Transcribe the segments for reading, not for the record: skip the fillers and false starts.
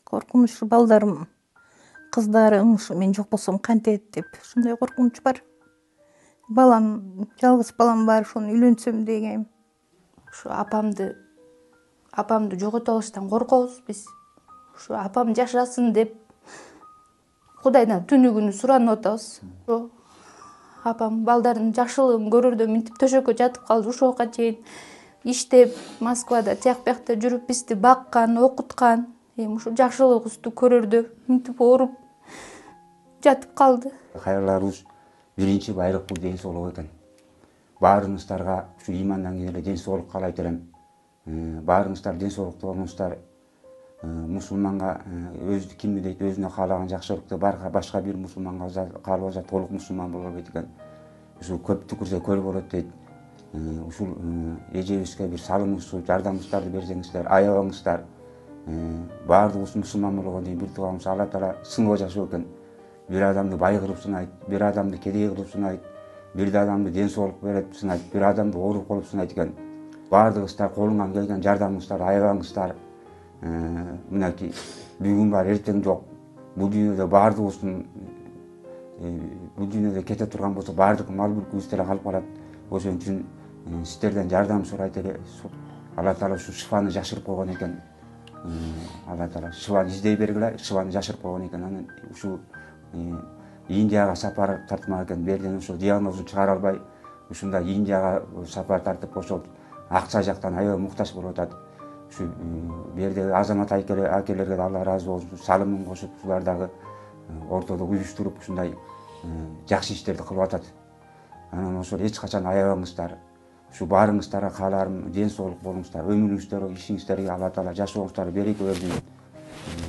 Коркунучу балдарым, кыздарым ушу мен жок болсом кантет деп ушундай коркунуч бар. Балам, жалгыз балам бар, ошону үйлөнсөм деген. Ушу апамды жогото алыштан коркобуз биз. Ушу апам жашасын деп Кудайдан түнү күнү суранып атабыз. Апам балдардын жакшылыгын көрөрдө мынтип төшөккө жатып калды ушуга чейин. Иштеп, Москвада тияк биякта жүрүп бизди баккан, окуткан. Эми ушу жакшылыгыбызды көрөрдө мынтип ооруп жатып калды. Кайрыларыбыз биринчи байыркы ден соолук экен. Баарыңыздарга ушу имандан кийин эле ден соолук каалайт элем. Баарыңыздар ден соолуктуу болуңуздар. Мусулманга өзү кимди дейт, өзүнө каалаган жакшылыкты башка бир мусулманга каалап алса толук мусулман боло албайт экен. Ушул көп түкүрсө көл болот дейт. Ушул эжебизге бир салымыңызды, жардамыңыздарды берсеңиздер, аябаңыздар. Баардыгыбыз мусулман болгондон кийин бир тууганыбыз Алла Таала сынгып жашоо экен. Бир адамды бай кылып сынайт, бир адамды кедей кылып сынайт, бир адамды ден соолук берип сынайт, бир адамды ооруп калып сынайт экен. Баардыгыңыздар колуңан келген жардамыңыздарды аябаңыздар. Мынакей бүгүн бар, эртең жок. Бул дүйнөдө баардыгыбыздын бул дүйнөдө кете турган болсо баардык мал мүлкүбүз деле калып калат. Ошон үчүн сиздерден жардам сурайт эле. Алла Таала ушу шифаны жашырып койгон экен. Алла Таала шифаны издей бергиле, шифаны жашырып койгон экен. Анан ушу Индияга сапар тартмак экен. Берден ошол диагнозун чыгара албай, ушундай Индияга сапар тартып ошол акча жактан аябай муктаж болуп атат. Ушу бердеги азамат акелерге да Алла ыраазы болсун. Салымын кошуп, ушулар дагы ортодо уюштуруп ушундай жакшы иштерди кылып атат. Анан ошол эч качан аябаңыздар. Ушу баарыңыздарга кааларым ден соолук болуңуздар, өмүрүңүздөргө, ишиңиздерге Алла Таала жашооңуздарга береке берсин.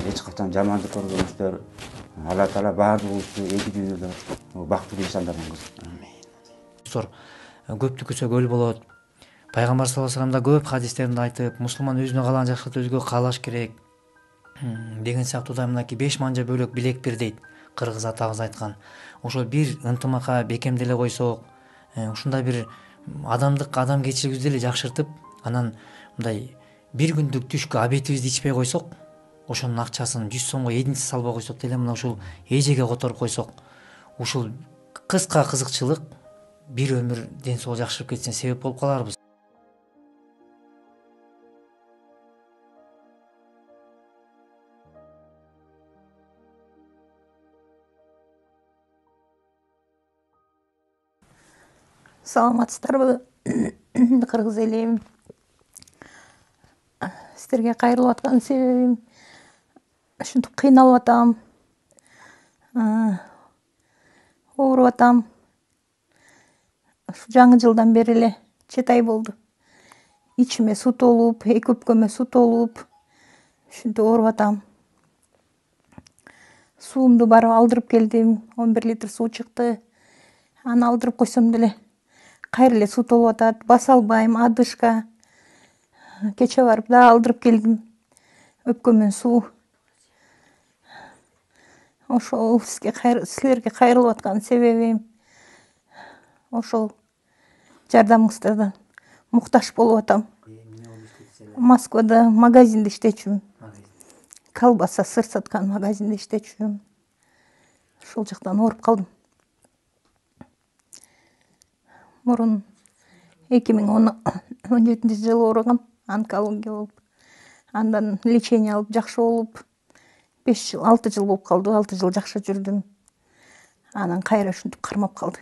Эч качан жамандык көрбөңүздөр. Алла Таала баардыгыбызды эки дүйнөдө бактылуу инсандардан кылсын. Көп түкүрсө көл болот. Пайгамбар саллаллаху алейхи вассалам да көп хадистеринде айтып, мусулман өзүнө каалаган жакшылыкты өзгөгө каалаш керек деген сыяктуу мынакей 5 манжа бөлөк билек бир дейт. Кыргыз атабыз айткан. Ошол бир ынтымакка бекемделе койсок, ушундай бир адамгерчилигибизди эле жакшыртып, анан мындай бир күндүк түшкү обедибизди ичпей койсок, ошонун акчасын 100 сомго эдинчи салбай койсок деле мына ушул эжеге которуп койсок, ушул кыска кызыкчылык бир өмүр ден соолук жакшырып кетсине себеп болуп каларбыз. Саламатсыздарбы, кыргыз элим? Сиздерге кайрылып аткан себебим ушинтип кыйналып атам, ооруп атам. Ушу жаңы жылдан бери эле 7 ай болду. Ичиме суу толуп, эки өпкөмө суу толуп, ушинтип ооруп атам. Суумду барып алдырып келдим, 11 литр суу чыкты. Аны алдырып койсом деле кайра эле суу толуп атат, баса албайм, адышка. Кече барып да алдырып келдим, өпкөмөн суу. Ошол силерге кайрылып аткан себебим ошол жардамыңыздардан муктаж болуп атам. Москвада магазинде иштечүмүн. Колбаса, сыр саткан магазинде иштечүмүн. Ошол жактан ооруп калдым. Мурун 2017-жылы ооругам, онкология болуп. Андан лечение алып жакшы болуп, 6 жыл болуп калды. 6 жыл жакшы жүрдүм. Анан кайра ушинтип кармап калды.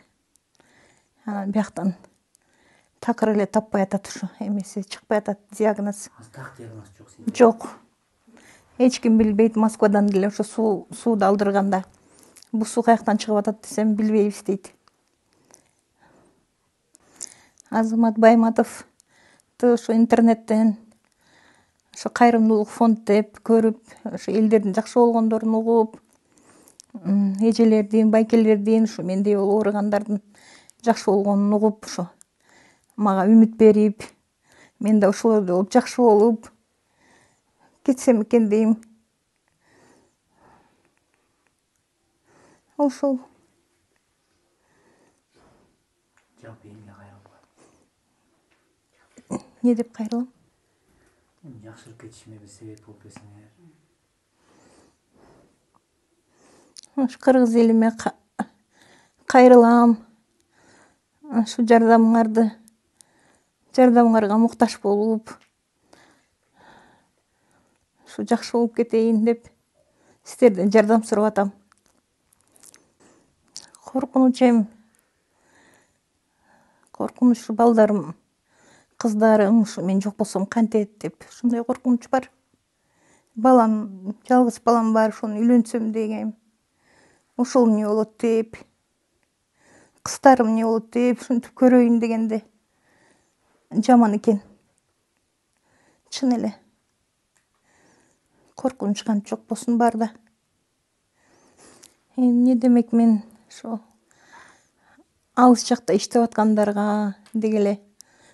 Анан бияктан такыр эле таппай атат, ушу эмеси чыкпай атат, диагноз. Жок. Эч ким билбейт. Москвадан деле ошо сууду алдырганда бул суу каяктан чыгып атат десем, билбейбиз дейт. Азамат Байматовду ошо интернеттен ошо кайрымдуулук фонд деп көрүп, ошо элдердин жакшы болгондорун угуп, эжелердин, байкелердин, ушу мендей ооругандардын жакшы болгонун угуп, ошо мага үмүт берип, мен да ошолордой болуп жакшы болуп кетсем экен дейм. Ошол. Не деп кайрылам? Жакшырып кетишиме бир себеп болуп кетсеңер. Ушу кыргыз элиме кайрылам. Ушу жардамыңарга муктаж болуп, ушу жакшы болуп кетейин деп сиздерден жардам сурап атам. Коркунуч балдарым, кыздарым ушу мен жок болсом кантет деп ушундай коркунуч бар. Жалгыз балам бар, ошону үйлөнсөм дегем. Ошол эмне болот деп, кыздарым эмне болот деп ушинтип көрөйүн дегенде жаман экен. Чын эле. Коркунуч кантип жок болсун барда. Эмне демек мен ошо алыс жакта иштеп аткандарга деги эле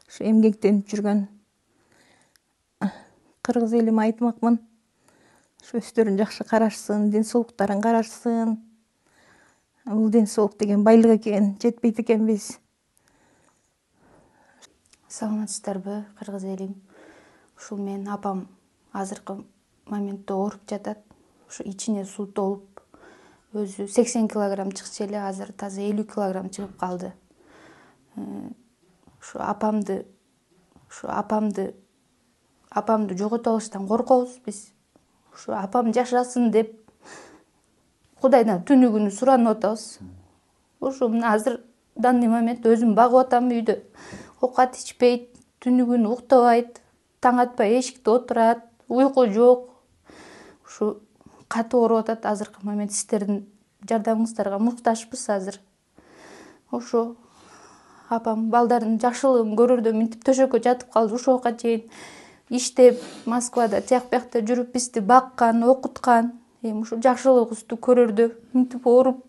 ушу эмгектенип жүргөн кыргыз элиме айтмакмын. Ушу өздөрүн жакшы карашсын, ден соолуктарын карашсын. Бул ден соолук деген байлык экен, жетпейт экенбиз. Саламатсыздарбы, кыргыз элим? Ушул менин апам азыркы моментте ооруп жатат. Ушу ичине суу толуп, өзү 80 килограмм чыкчу эле, азыр таза 50 килограмм чыгып калды. Ушу апамды жогото алыштан коркобуз биз. Ушу апам жашасын деп Кудайдан түнү күнү суранып атабыз. Ушу мына азыр данный момент өзүм багып атам үйдө. Оокат ичпейт, түнү күнү уктабайт, таң атпай эшикте отурат, уйку жок. Ушу катуу ооруп атат азыркы момент. Сиздердин жардамыңыздарга муктажбыз азыр. Ошо апам балдардын жакшылыгын көрөрдө минтип төшөккө жатып калды ушуга чейин. Иштеп, Москвада тияк биякта жүрүп бизди баккан, окуткан. Эми ушу жакшылыгыбызды көрөрдө минтип ооруп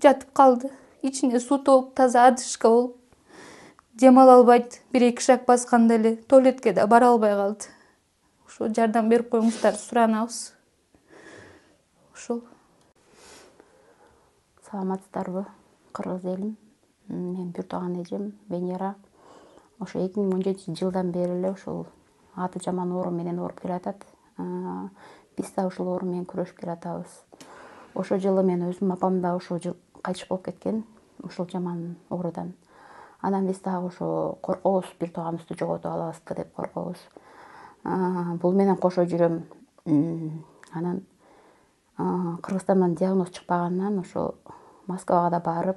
жатып калды. Ичине суу толуп, таза одышка болуп, дем ала албайт. 1-2 шаг басканда эле туалетке да бара албай калды. Ошо жардам берип коюңуздарды суранабыз. Ошол. Саламатсыздарбы, кыргыз элим? Мен бир тууган эжем Венера. Ошо 2017-жылдан бери эле ушул аты жаман оору менен ооруп келатат. Биз да ушул оору менен күрөшүп келатабыз. Ошол жылы мен өзүм апам да ушул жыл кайтыш болуп кеткен, ушул жаман оорудан. Анан биз дагы ошо коркобуз, бир тууганыбызды жоготуп алабызбы деп коркобуз. Бул менен кошо жүрөм. Анан Кыргызстандан диагноз чыкпаганынан ошо Москвага да барып,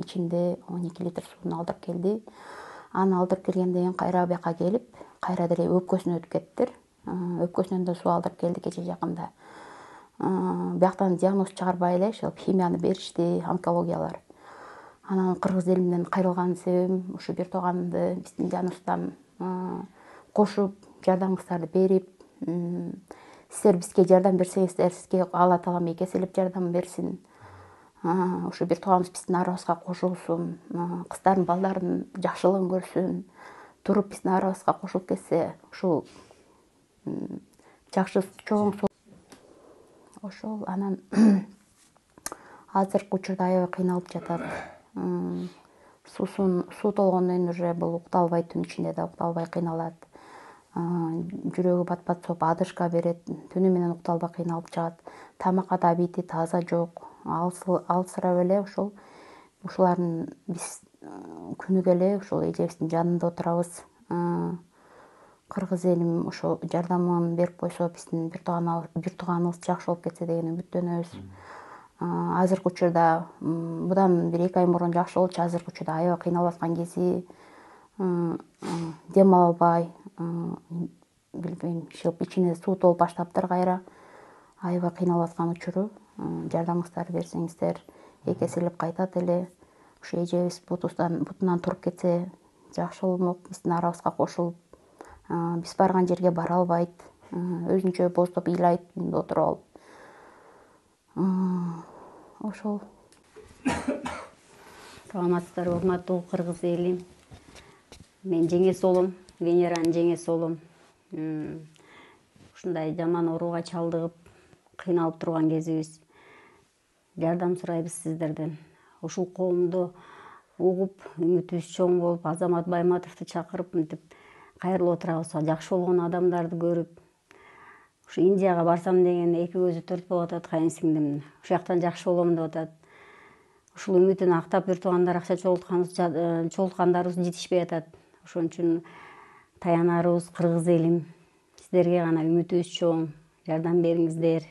ичинде 12 литр сууну алдырып келди. Аны алдырып келгенден кийин кайра бияка келип, кайра деле өпкөсүнө өтүп кетиптир. Өпкөсүнөн да суу алдырып келди кече жакында. Бияктан диагноз чыгарбай эле ошол химияны беришти, онкологиялар. Анан кыргыз элимден кайрылган себебим ушу бир тууганымды биздин жаныбыздан кошуп, жардамыңыздарды берип, силер бизге жардам берсеңиздер, сизге Алла таалам эки эселеп жардам берсин. Ушу бир тууганыбыз биздин арабызга кошулсун, кыздардын, балдардын жакшылыгын көрсүн, туруп биздин арабызга кошулуп кетсе, ушул жакшы чоң. Ошол анан азыркы учурда аябай кыйналып жатат. Суу толгондон кийин уже бул укта албай, түн ичинде да укта албай кыйналат. Жүрөгү бат-бат соп, одышка берет, түнү менен укта албай кыйналып жатат. Тамакка да абийти таза жок. Алсырап эле ушулардын биз күнүгө эле ушул эжебиздин жанында отурабыз. Кыргыз элим ошо жардамын берип койсо, биздин бир тууганыбыз жакшы болуп кетсе деген үмүттөнөбүз. Азыркы учурда будан 1-2 ай мурун жакшы болчу, азыркы учурда аябай кыйналып аткан кези, дем ала албай, билбейм, ичине суу толуп баштаптыр кайра. Аябай кыйналып аткан учуру. Жардамыңыздарды берсеңиздер, эки эселеп кайтат эле. Ушу эжебиз бутунан туруп кетсе жакшы болмок, биздин арабызга кошулуп, биз барган жерге бара албайт, өзүнчө боздоп ыйлайт, үйүндө отуруп алып. Ошол. Саламатсыздарбы, урматтуу кыргыз элим? Мен жеңеси болом, Венеранын жеңеси болом. Ушундай жаман ооруга чалдыгып, кыйналып турган кезибиз. Жардам сурайбыз сиздерден. Ушул коомду угуп, үмүтүбүз чоң болуп, Азамат Байматовду чакырып, мынтип кайрылып отурабыз. Жакшы болгон адамдарды көрүп, Ушу Индияга барсам деген эки көзү төртпөп атат кайын сиңдим. Ушул жактан жакшы болом деп атат. Ушул үмүтүн актап бир туугандар акча чогулткандарыбыз жетишпей атат. Ошон үчүн таянарыбыз кыргыз элим. Сиздерге гана үмүтүбүз чоң. Жардам бериңиздер.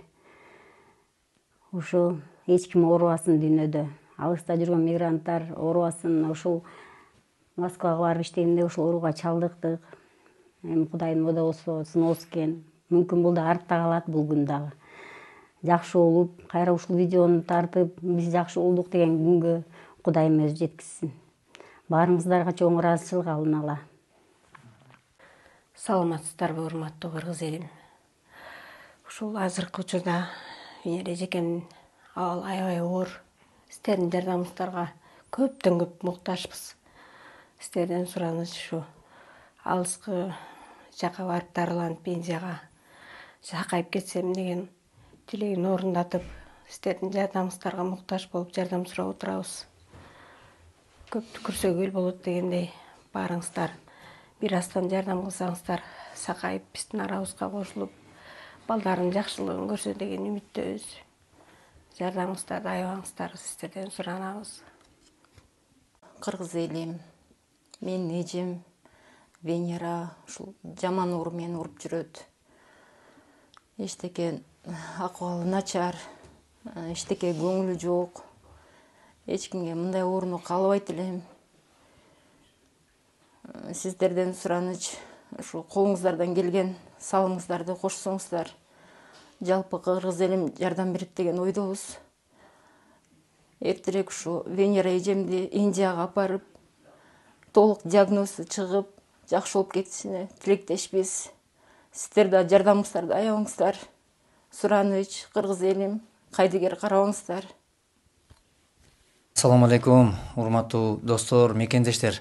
Ушу эч ким оорубасын дүйнөдө. Алыста жүргөн мигранттар оорубасын. Ушул Москвага барып иштегенде ушул ооруга чалдыктык. Эми Кудайдын бодобосу сыноосу экен. Мүмкүн бул да артта калат бул күн дагы. Жакшы болуп, кайра ушул видеону тартып, биз жакшы болдук деген күнгө Кудайым өзү жеткизсин. Баарыңыздарга чоң ыраазычылык алын ала. Саламатсыздарбы, урматтуу кыргыз элим. Ушул азыркы учурда Венера эжекемдин абалы аябай оор. Сиздердин жардамыңыздарга көптөн көп муктажбыз. Сиздерден сураныч ушу алыскы жака барып дарыланып пенсияга сакайып кетсем деген тилегин орундатып, сиздердин жардамыңыздарга муктаж болуп жардам сурап отурабыз. Көп түкүрсө көл болот дегендей, баарыңыздар бир астан жардам кылсаңыздар, сакайып биздин арабызга кошулуп, балдардын жакшылыгын көрсө деген үмүттөбүз. Жардамыңыздарды аябаңыздар, сиздерден суранабыз. Кыргыз элим, менин эжем Венера ушул жаман оор мени уруп жүрөт. Эчтеке акыбалы начар, эчтеке көңүлү жок. Эч кимге мындай ооруну каалабайт элем. Сиздерден сураныч ушу колуңуздардан келген салымыңыздарды кошсоңуздар. Жалпы кыргыз элим жардам берет деген ойдобуз. Эртерээк ушу Венера эжемди Индияга апарып, толук диагнозу чыгып, жакшы болуп кетишине тилектешпиз. Сиздер да жардамыңыздарды аябаңыздар. Сураныч, кыргыз элим, кайдыгер карабаңыздар. Assalamu алейкум, урматтуу достор, мекендештер.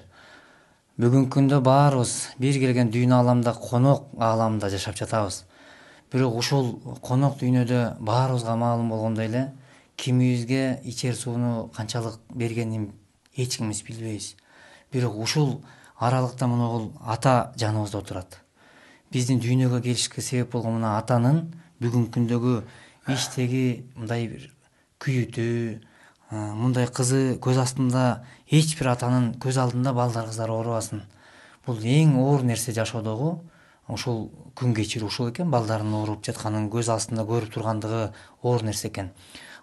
Бүгүнкү күндө баарыбыз бир келген дүйнө ааламда конок ааламында жашап жатабыз. Бирок ушул конок дүйнөдө баарыбызга маалым болгондой эле кимибизге ичер сууну канчалык бергенин эч кимибиз билбейбиз. Бирок ушул аралыкта мына ата жаныбызда отурат. Биздин дүйнөгө келишке себеп болгон мына атанын бүгүнкү күндөгү иштеги мындай бир күйүтүү, мындай кызы көз астында эч бир атанын көз алдында балдар кыздар оорубасын. Бул эң оор нерсе жашоодогу ушул күн кечирүү ушул экен, балдарын ооруп жатканын көз астында көрүп тургандыгы оор нерсе экен.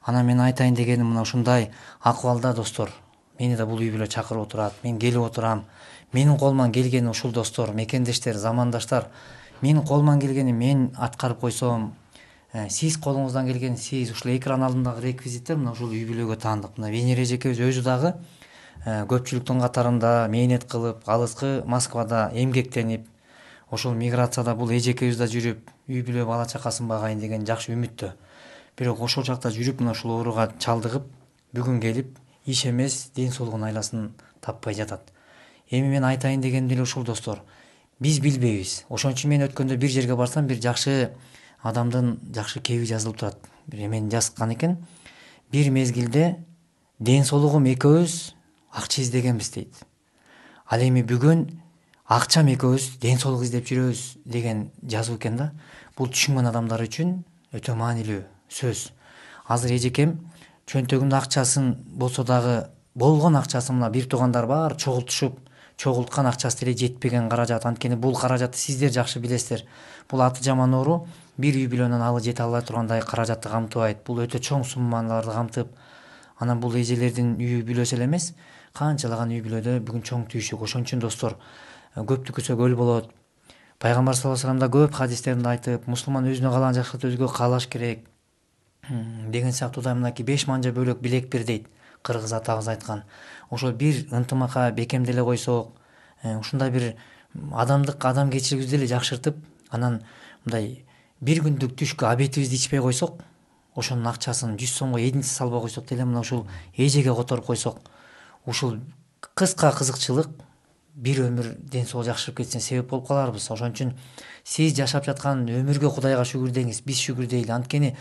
Анан мен айтайын дегеним мына ушундай акыбалда достор, мени да бул үй бүлө чакырып отурат, мен келип отурам. Менин колуман келгени ушул достор, мекендештер, замандаштар, менин колуман келгени мен аткарып койсом, сиз колуңуздан келген сиз ушул экран алдындагы реквизиттер мына ушул үй бүлөгө таандык. Мына Венера эжекебиз өзү дагы көпчүлүктүн катарында мээнет кылып, алыскы Москвада эмгектенип, ошол миграцияда бул эжекебиз да жүрүп, үй бүлө бала чакасын багайын деген жакшы үмүттө. Бирок ошол жакта жүрүп мына ушул ооруга чалдыгып, бүгүн келип иш эмес, ден соолугун айласын таппай жатат. Эми мен айтайын дегеним деле ушул достор. Биз билбейбиз. Ошон үчүн мен өткөндө бир жерге барсам, бир жакшы адамдын жакшы кеби жазылып турат. Бир эмен жазган экен. Бир мезгилде ден соолугум экөөбүз акча издегенбиз дейт. Ал эми бүгүн акчам экөөбүз ден соолук издеп жүрөбүз деген жазуу экен да. Бул түшүнгөн адамдар үчүн өтө маанилүү сөз. Азыр эжекем чөнтөгүндө акчасын болсо дагы болгон акчасын мына бир туугандар бар чогултушуп, чогулткан акчасы деле жетпеген каражат. Анткени бул каражатты сиздер жакшы билесиздер. Бул аты жаман оору бир үй бүлөнүн алы жете албай тургандай каражатты камтыбайт. Бул өтө чоң суммаларды камтып, анан бул эжелердин үй бүлөсү эле эмес, канчалаган үй бүлөдө бүгүн чоң түйшүк. Ошон үчүн достор, көптү күсө көл болот. Пайгамбар саллаллаху алейхи вассалам да көп хадистеринде айтып, мусулман өзүнө каалаган жакшылыкты өзгөгө каалаш керек деген сыяктуу мынакей 5 манжа бөлөк билек бир дейт. Кыргыз атабыз айткан. Ошол бир ынтымакка бекемделе койсок, ушундай бир адамгерчилигибизди деле жакшыртып, анан мындай бир күндүк түшкү обедибизди ичпей койсок, ошонун акчасын 100 сомго эдинчи салбай койсок деле мына ушул эжеге которуп койсок, ушул кыска кызыкчылык бир өмүр ден соолук жакшырып кетсине себеп болуп каларбыз. Ошон үчүн сиз жашап жаткан өмүргө Кудайга шүгүр деңиз, биз шүгүр дейли. Анткени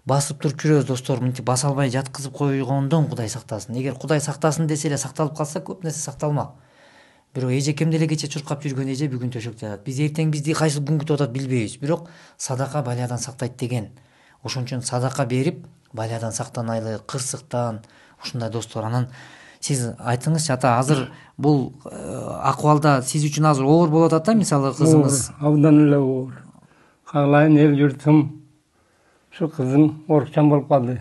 басып туруп жүрөбүз достор, мынтип баса албай жаткызып койгондон Кудай сактасын. Эгер Кудай сактасын десе эле сакталып калса, көп нерсе сакталмак. Бирок эжекемде эле кече чуркап жүргөн эже бүгүн төшөк жатат. Биз эртең бизди кайсы күн күтүп атат билбейбиз. Бирок садака балиядан сактайт деген. Ошон үчүн садака берип балиядан сактанайлы, кырсыктан. Ушундай достор. Анан сиз айтыңызчы ата, азыр бул акыбалда сиз үчүн азыр оор болуп атат да, мисалы кызыңыз. Абдан эле оор. Каалайын эл журтум, ушу кызым оорукчан болуп калды.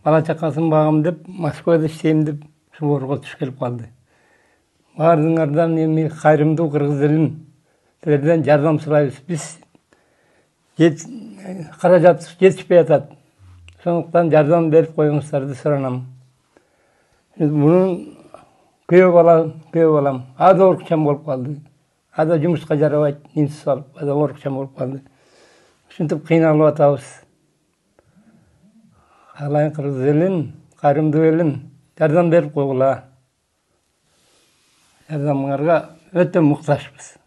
Бала чакасын багам деп, Москвада иштейм деп, ушу оорукка түшүп келип калды. Баарыңардан эми кайрымдуу кыргыз элин силерден жардам сурайбыз. Биз каражат жетишпей атат. Ошондуктан жардам берип коюңуздарды суранам. Мунун күйөө балам ада оорукчан болуп калды. Ада жумушка жарабайт, немсиз алып, ада оорукчан болуп калды. Ушинтип кыйналып атабыз. Каалайын кыргыз элин, кайрымдуу элин жардам берип койгула. Жардамыңарга өтө муктажбыз.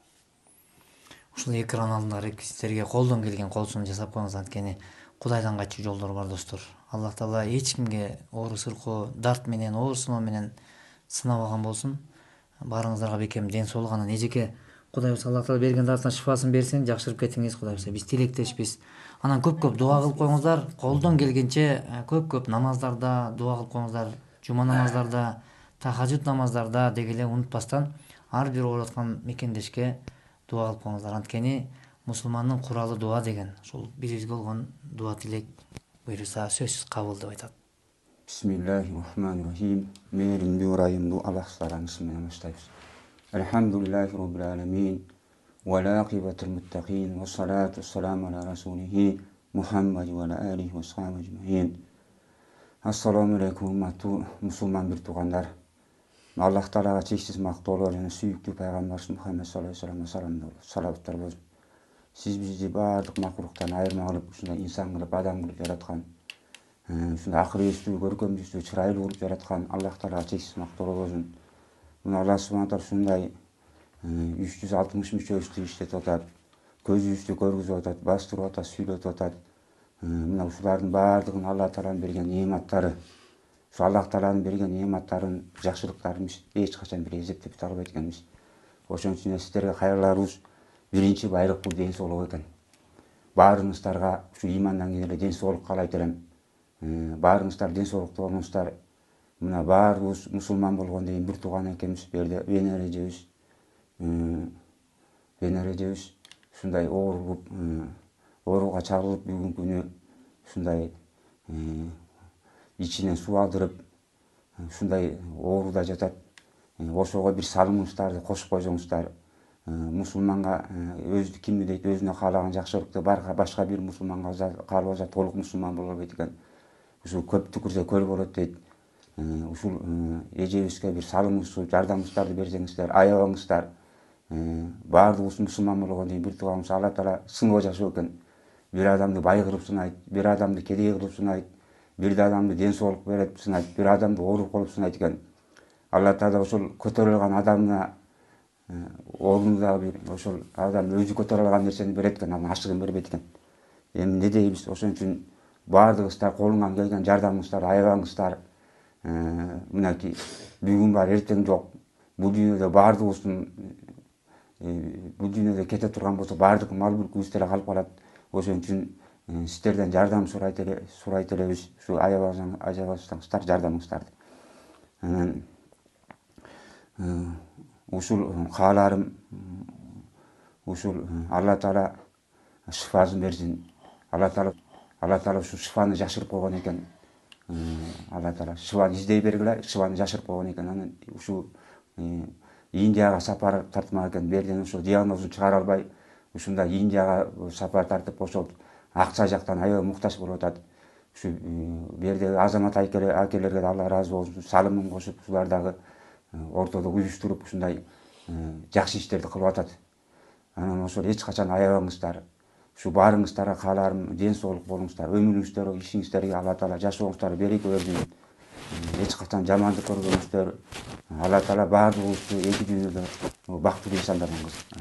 Ушул экран алдындагы сиздерге колдон келген кол сунуп жасап коюңуз, анткени Кудайдан качуу жолдор бар достор. Аллах Таала эч кимге оору сыркоо, дарт менен, оор сыноо менен сынабаган болсун. Баарыңыздарга бекем ден соолук, анан эжеке Кудайыбыз Аллах Таала берген дартына шифасын берсин, жакшырып кетиңиз Кудайыбыз. Биз тилектешпиз. Анан көп дуа кылып коюңуздар. Колдон келгенче көп намаздарда дуа кылып коюңуздар. Жума намаздарда, тахажжуд намаздарда деги эле унутпастан ар бир ооруп аткан мекендешке дуа кылып коюңуздар. Анткени мусулмандын куралы дуа деген. Ошол бирибизге болгон дуа тилек буйруса сөзсүз кабыл деп айтат. Bismillahirrahmanirrahim. Merin biurayımdu Allah saranısını başlayız. Elhamdülillahi Rabbil alemin. Ve la akibetul muttaqin. Ve salatu selamu ala rasulihi Muhammed ve ala alihi ve sahabe ecmaîn. Assalamu aleykum ümmatu musulman bir tuğanlar. Allah Teala'ga çeksiz maqtoolor jana sүйүктүү пайгамбарыбыз Muhammed sallallahu aleyhi ve sellem salavatlar bolsun. Siz bizdi bardык макулуктан айырма кылып, ушундай инсан кылып, адам кылып жараткан, ушундай акыл эстүү, көркөм жүздүү, чырайлуу кылып жараткан Аллах Таалага чексиз мактоолор болсун. Мына Аллах субхана таала ушундай 360 мүчөбүздү иштетип атат, көзүбүздү көргүзүп атат, бастырып атат, сүйлөтүп атат. Мына ушулардын бардыгын Аллах Тааланын берген неаматтары. Şu Allah Teala'nın bergen nematların, жақшылықтарын эч качан бир эзептеп бите албайт экенбиз. Ошон үчүн сиздерге кайрыларыбыз биринчи байлык бул ден соолук экен. Баарыңыздарга ушу имандан кийин эле ден соолук каалайт элем. Баарыңыздар ден соолуктуу болуңуздар. Мына баарыбыз мусулман болгондон кийин бир тууган экенбиз, бу жерде Венер эжебиз ушундай ооруга чалдырып бүгүнкү күнү ушундай ичинен суу алдырып, ушундай ооруда жатат. Ошого бир салымыңыздарды кошуп койсоңуздар, мусулманга өзү кимди дейт, өзүнө каалаган жакшылыкты башка бир мусулманга каалап алса толук мусулман боло албайт экен. Ушул көп түкүрсө көл болот дейт. Ушул эжебизге бир салымыңызды, жардамыңыздарды берсеңиздер, аябаңыздар. Баардыгыбыз мусулман болгондон кийин бир тууганыбыз Алла Таала сыноо жашоо экен. Бир адамды бай кылып сынайт, бир адамды кедей кылып сынайт, бир адамды ден соолук берип сынайт, бир адамды ооруп калып сынайт экен. Алла Таала ошол көтөрүлгөн адамына ордуну дагы бир ошол адам өзү көтөрө алган нерсени берет экен, анын ашыгын бербейт экен. Эми эмне дейбиз? Ошон үчүн баардыгыңыздар колуңан келген жардамыңыздарды аябаңыздар. Мынакей бүгүн бар, эртең жок. Бул дүйнөдө баардыгыбыздын бул дүйнөдө кете турган болсо баардык мал мүлкүбүз деле калып калат. Ошон үчүн сиздерден жардам сурайт элебиз. Ушу аябасаңыздар жардамыңыздарды. Анан ушул кааларым ушул Алла Таала шифасын берсин. Алла Таала ушу шифаны жашырып койгон экен. Алла Таала шифаны издей бергиле, шифаны жашырып койгон экен. Анан ушу Индияга сапар тартмак экен. Берден ошол диагнозун чыгара албай, ушундай Индияга сапар тартып ошол акча жактан аябай муктаж болуп атат. Ушу бердеги азамат акелерге да Алла ыраазы болсун. Салымын кошуп, ушулар дагы ортодо уюштуруп ушундай жакшы иштерди кылып атат. Анан ошол эч качан аябаңыздар. Ушу баарыңыздарга кааларым ден соолук болуңуздар. Өмүрүңүздөргө, ишиңиздерге Алла Таала жашооңуздарга береке берсин. Эч качан жамандык көрбөңүздөр. Алла Таала баардыгыбызды эки дүйнөдө бактылуу инсандар кылсын.